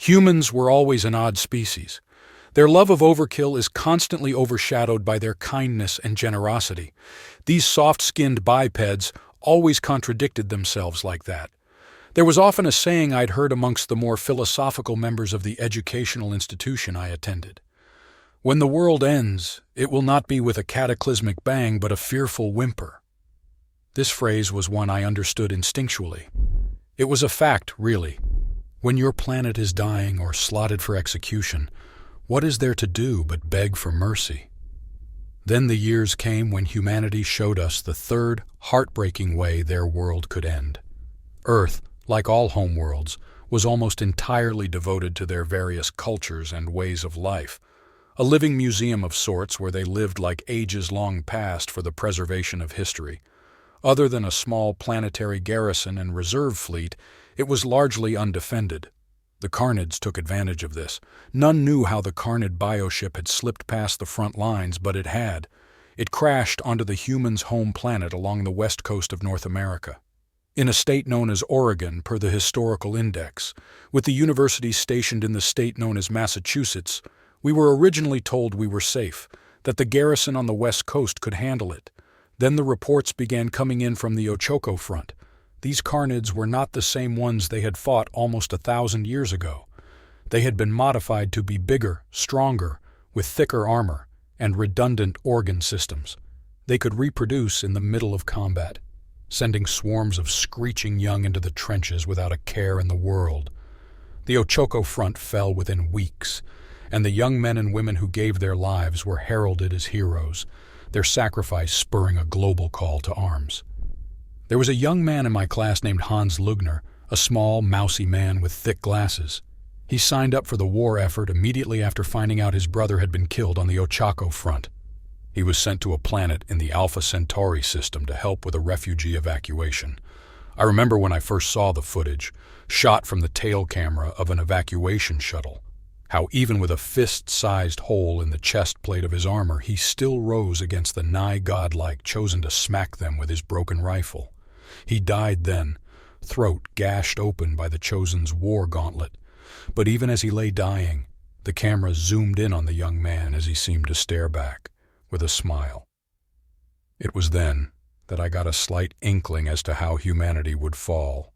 Humans were always an odd species. Their love of overkill is constantly overshadowed by their kindness and generosity. These soft-skinned bipeds always contradicted themselves like that. There was often a saying I'd heard amongst the more philosophical members of the educational institution I attended. When the world ends, it will not be with a cataclysmic bang but a fearful whimper. This phrase was one I understood instinctually. It was a fact, really. When your planet is dying or slotted for execution, what is there to do but beg for mercy? Then the years came when humanity showed us the third, heartbreaking way their world could end. Earth, like all homeworlds, was almost entirely devoted to their various cultures and ways of life, a living museum of sorts where they lived like ages long past for the preservation of history. Other than a small planetary garrison and reserve fleet, it was largely undefended. The Carnids took advantage of this. None knew how the Carnid bioship had slipped past the front lines, but it had. It crashed onto the humans' home planet along the west coast of North America, in a state known as Oregon per the historical index. With the universities stationed in the state known as Massachusetts, we were originally told we were safe, that the garrison on the west coast could handle it. Then the reports began coming in from the Ochoko front. These Carnids were not the same ones they had fought almost 1,000 years ago. They had been modified to be bigger, stronger, with thicker armor, and redundant organ systems. They could reproduce in the middle of combat, sending swarms of screeching young into the trenches without a care in the world. The Ochoko front fell within weeks, and the young men and women who gave their lives were heralded as heroes, their sacrifice spurring a global call to arms. There was a young man in my class named Hans Lugner, a small, mousy man with thick glasses. He signed up for the war effort immediately after finding out his brother had been killed on the Ochako front. He was sent to a planet in the Alpha Centauri system to help with a refugee evacuation. I remember when I first saw the footage, shot from the tail camera of an evacuation shuttle, how even with a fist-sized hole in the chest plate of his armor, he still rose against the nigh godlike chosen to smack them with his broken rifle. He died then, throat gashed open by the chosen's war gauntlet. But even as he lay dying, the camera zoomed in on the young man as he seemed to stare back, with a smile. It was then that I got a slight inkling as to how humanity would fall.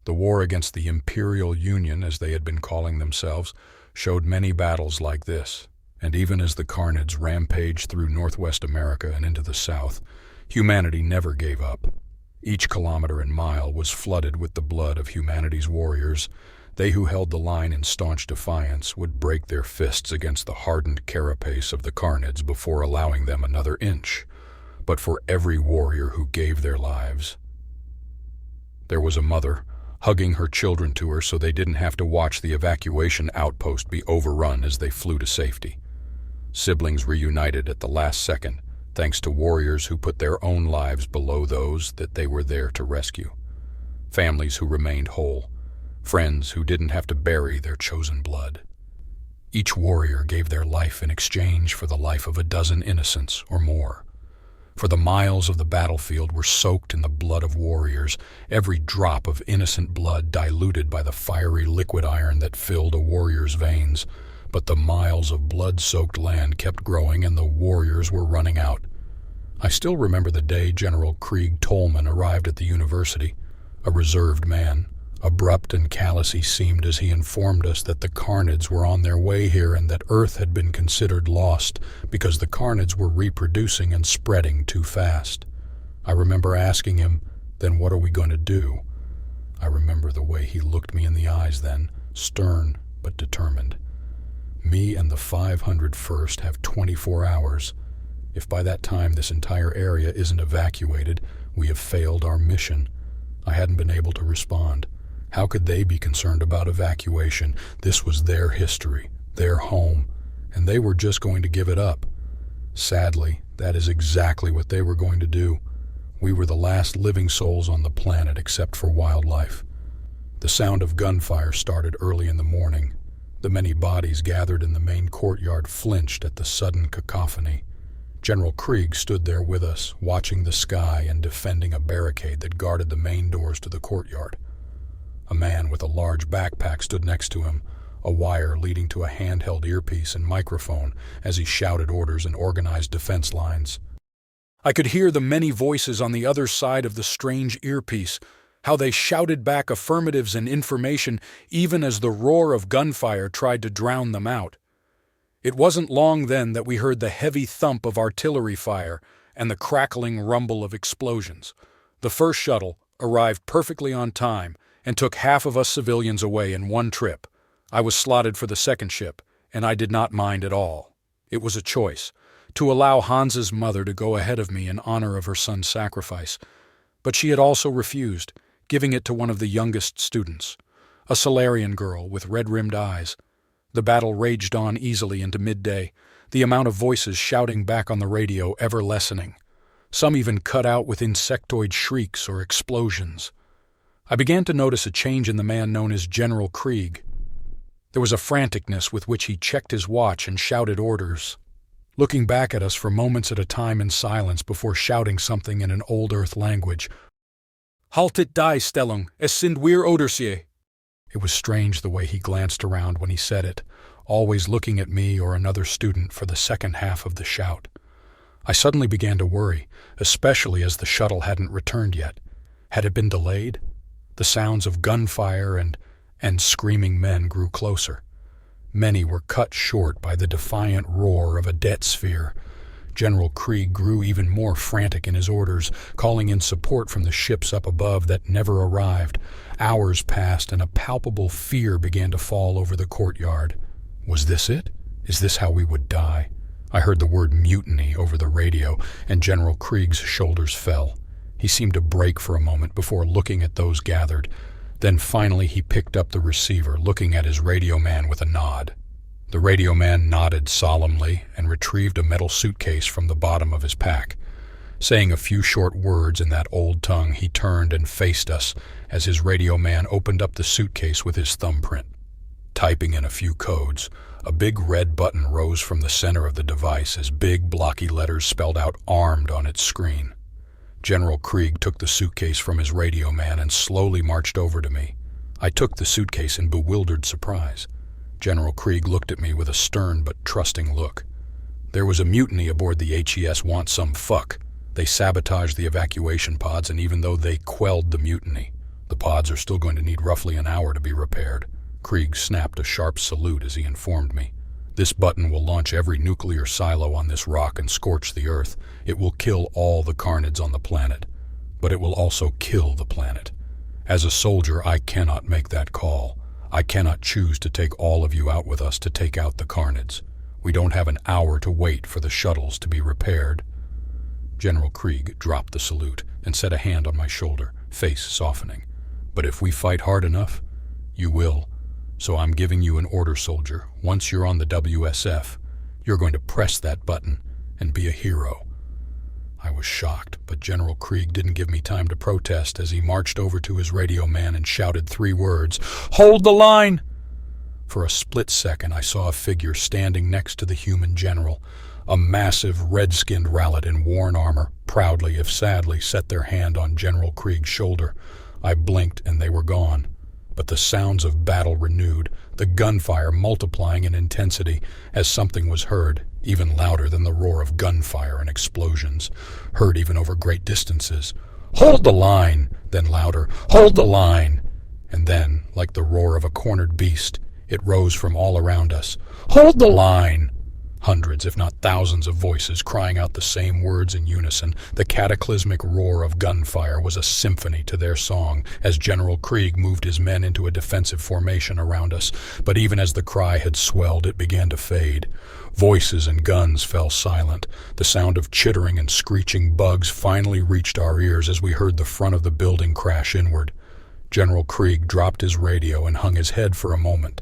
The war against the Imperial Union, as they had been calling themselves, showed many battles like this, and even as the Carnids rampaged through Northwest America and into the South, humanity never gave up. Each kilometer and mile was flooded with the blood of humanity's warriors. They who held the line in staunch defiance would break their fists against the hardened carapace of the Carnids before allowing them another inch. But for every warrior who gave their lives, there was a mother, hugging her children to her so they didn't have to watch the evacuation outpost be overrun as they flew to safety. Siblings reunited at the last second, thanks to warriors who put their own lives below those that they were there to rescue. Families who remained whole, friends who didn't have to bury their chosen blood. Each warrior gave their life in exchange for the life of a dozen innocents or more. For the miles of the battlefield were soaked in the blood of warriors, every drop of innocent blood diluted by the fiery liquid iron that filled a warrior's veins. But the miles of blood-soaked land kept growing and the warriors were running out. I still remember the day General Krieg Tolman arrived at the university, a reserved man. Abrupt and callous he seemed as he informed us that the Carnids were on their way here and that Earth had been considered lost because the Carnids were reproducing and spreading too fast. I remember asking him, "Then what are we going to do?" I remember the way he looked me in the eyes then, stern but determined. Me and the 501st have 24 hours. If by that time this entire area isn't evacuated, we have failed our mission. I hadn't been able to respond. How could they be concerned about evacuation? This was their history, their home, and they were just going to give it up. Sadly, that is exactly what they were going to do. We were the last living souls on the planet except for wildlife. The sound of gunfire started early in the morning. The many bodies gathered in the main courtyard flinched at the sudden cacophony. General Krieg stood there with us, watching the sky and defending a barricade that guarded the main doors to the courtyard. A man with a large backpack stood next to him, a wire leading to a handheld earpiece and microphone as he shouted orders and organized defense lines. I could hear the many voices on the other side of the strange earpiece, how they shouted back affirmatives and information even as the roar of gunfire tried to drown them out. It wasn't long then that we heard the heavy thump of artillery fire and the crackling rumble of explosions. The first shuttle arrived perfectly on time and took half of us civilians away in one trip. I was slotted for the second ship, and I did not mind at all. It was a choice, to allow Hans's mother to go ahead of me in honor of her son's sacrifice. But she had also refused, giving it to one of the youngest students, a Solarian girl with red-rimmed eyes. The battle raged on easily into midday, the amount of voices shouting back on the radio ever lessening. Some even cut out with insectoid shrieks or explosions. I began to notice a change in the man known as General Krieg. There was a franticness with which he checked his watch and shouted orders, looking back at us for moments at a time in silence before shouting something in an Old Earth language. Haltet die Stellung, es sind wir Odersie. It was strange the way he glanced around when he said it, always looking at me or another student for the second half of the shout. I suddenly began to worry, especially as the shuttle hadn't returned yet. Had it been delayed? The sounds of gunfire and screaming men grew closer. Many were cut short by the defiant roar of a death sphere. General Krieg grew even more frantic in his orders, calling in support from the ships up above that never arrived. Hours passed, and a palpable fear began to fall over the courtyard. Was this it? Is this how we would die? I heard the word mutiny over the radio, and General Krieg's shoulders fell. He seemed to break for a moment before looking at those gathered. Then finally he picked up the receiver, looking at his radio man with a nod. The radio man nodded solemnly and retrieved a metal suitcase from the bottom of his pack. Saying a few short words in that old tongue, he turned and faced us as his radio man opened up the suitcase with his thumbprint. Typing in a few codes, a big red button rose from the center of the device as big blocky letters spelled out "Armed" on its screen. General Krieg took the suitcase from his radio man and slowly marched over to me. I took the suitcase in bewildered surprise. General Krieg looked at me with a stern but trusting look. There was a mutiny aboard the HES Want Some Fuck. They sabotaged the evacuation pods, and even though they quelled the mutiny, the pods are still going to need roughly an hour to be repaired. Krieg snapped a sharp salute as he informed me. This button will launch every nuclear silo on this rock and scorch the Earth. It will kill all the carnids on the planet, but it will also kill the planet. As a soldier, I cannot make that call. I cannot choose to take all of you out with us to take out the carnids. We don't have an hour to wait for the shuttles to be repaired. General Krieg dropped the salute and set a hand on my shoulder, face softening. But if we fight hard enough, you will. So I'm giving you an order, soldier. Once you're on the WSF, you're going to press that button and be a hero. I was shocked, but General Krieg didn't give me time to protest as he marched over to his radio man and shouted 3 words, "Hold the line!" For a split second, I saw a figure standing next to the human general. A massive, red-skinned ralet in worn armor proudly, if sadly, set their hand on General Krieg's shoulder. I blinked and they were gone. But the sounds of battle renewed, the gunfire multiplying in intensity as something was heard, even louder than the roar of gunfire and explosions, heard even over great distances. "Hold the line!" Then louder, "Hold the line!" And then, like the roar of a cornered beast, it rose from all around us. "Hold the line!" Hundreds, if not thousands of voices crying out the same words in unison. The cataclysmic roar of gunfire was a symphony to their song as General Krieg moved his men into a defensive formation around us. But even as the cry had swelled, it began to fade. Voices and guns fell silent. The sound of chittering and screeching bugs finally reached our ears as we heard the front of the building crash inward. General Krieg dropped his radio and hung his head for a moment.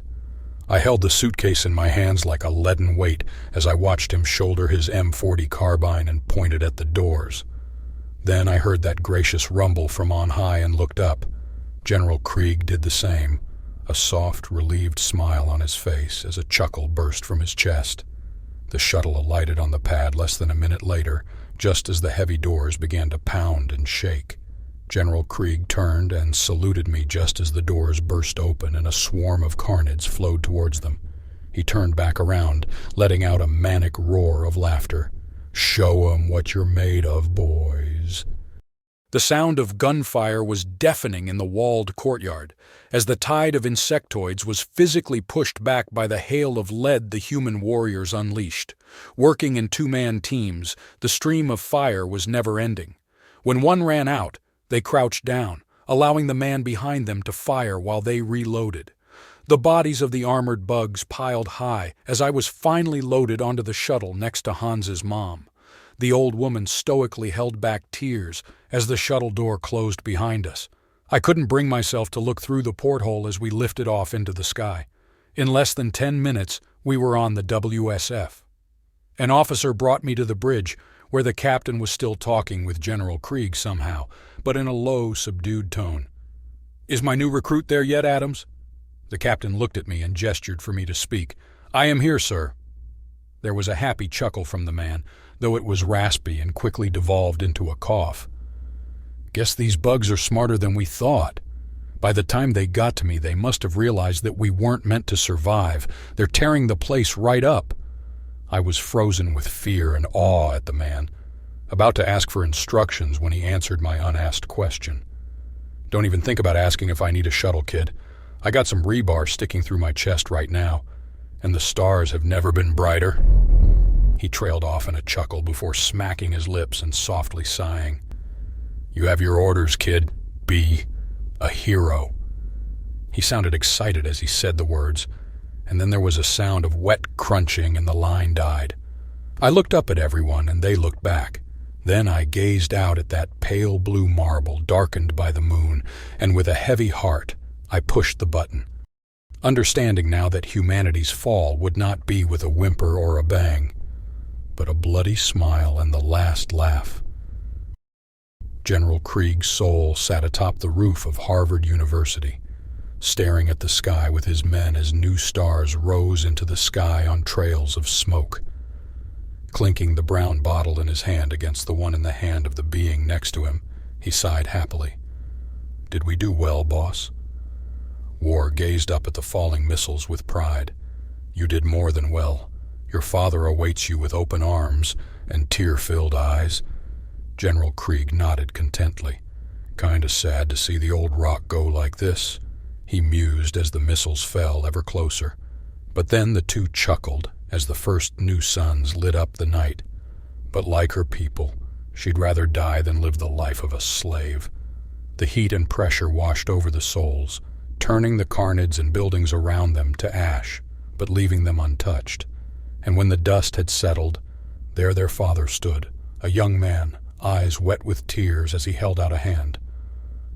I held the suitcase in my hands like a leaden weight as I watched him shoulder his M40 carbine and pointed at the doors. Then I heard that gracious rumble from on high and looked up. General Krieg did the same, a soft, relieved smile on his face as a chuckle burst from his chest. The shuttle alighted on the pad less than a minute later, just as the heavy doors began to pound and shake. General Krieg turned and saluted me just as the doors burst open and a swarm of carnids flowed towards them. He turned back around, letting out a manic roar of laughter. "Show 'em what you're made of, boys." The sound of gunfire was deafening in the walled courtyard, as the tide of insectoids was physically pushed back by the hail of lead the human warriors unleashed. Working in two-man teams, the stream of fire was never-ending. When one ran out, they crouched down, allowing the man behind them to fire while they reloaded. The bodies of the armored bugs piled high as I was finally loaded onto the shuttle next to Hans's mom. The old woman stoically held back tears as the shuttle door closed behind us. I couldn't bring myself to look through the porthole as we lifted off into the sky. In less than 10 minutes, we were on the WSF. An officer brought me to the bridge, where the captain was still talking with General Krieg somehow, but in a low, subdued tone. "Is my new recruit there yet, Adams?" The captain looked at me and gestured for me to speak. "I am here, sir." There was a happy chuckle from the man, though it was raspy and quickly devolved into a cough. "Guess these bugs are smarter than we thought. By the time they got to me, they must have realized that we weren't meant to survive. They're tearing the place right up." I was frozen with fear and awe at the man, about to ask for instructions when he answered my unasked question. "Don't even think about asking if I need a shuttle, kid. I got some rebar sticking through my chest right now, and the stars have never been brighter." He trailed off in a chuckle before smacking his lips and softly sighing. "You have your orders, kid. Be a hero." He sounded excited as he said the words, and then there was a sound of wet crunching and the line died. I looked up at everyone and they looked back. Then I gazed out at that pale blue marble darkened by the moon, and with a heavy heart, I pushed the button, understanding now that humanity's fall would not be with a whimper or a bang, but a bloody smile and the last laugh. General Krieg's soul sat atop the roof of Harvard University, staring at the sky with his men as new stars rose into the sky on trails of smoke. Clinking the brown bottle in his hand against the one in the hand of the being next to him, he sighed happily. "Did we do well, boss?" War gazed up at the falling missiles with pride. "You did more than well. Your father awaits you with open arms and tear-filled eyes." General Krieg nodded contently. "Kinda sad to see the old rock go like this," he mused as the missiles fell ever closer. But then the two chuckled as the first new suns lit up the night. But like her people, she'd rather die than live the life of a slave. The heat and pressure washed over the souls, turning the carnids and buildings around them to ash, but leaving them untouched. And when the dust had settled, there their father stood, a young man, eyes wet with tears as he held out a hand.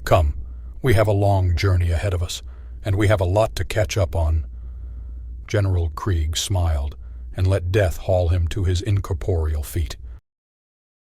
"Come, we have a long journey ahead of us, and we have a lot to catch up on." General Krieg smiled and let death haul him to his incorporeal feet.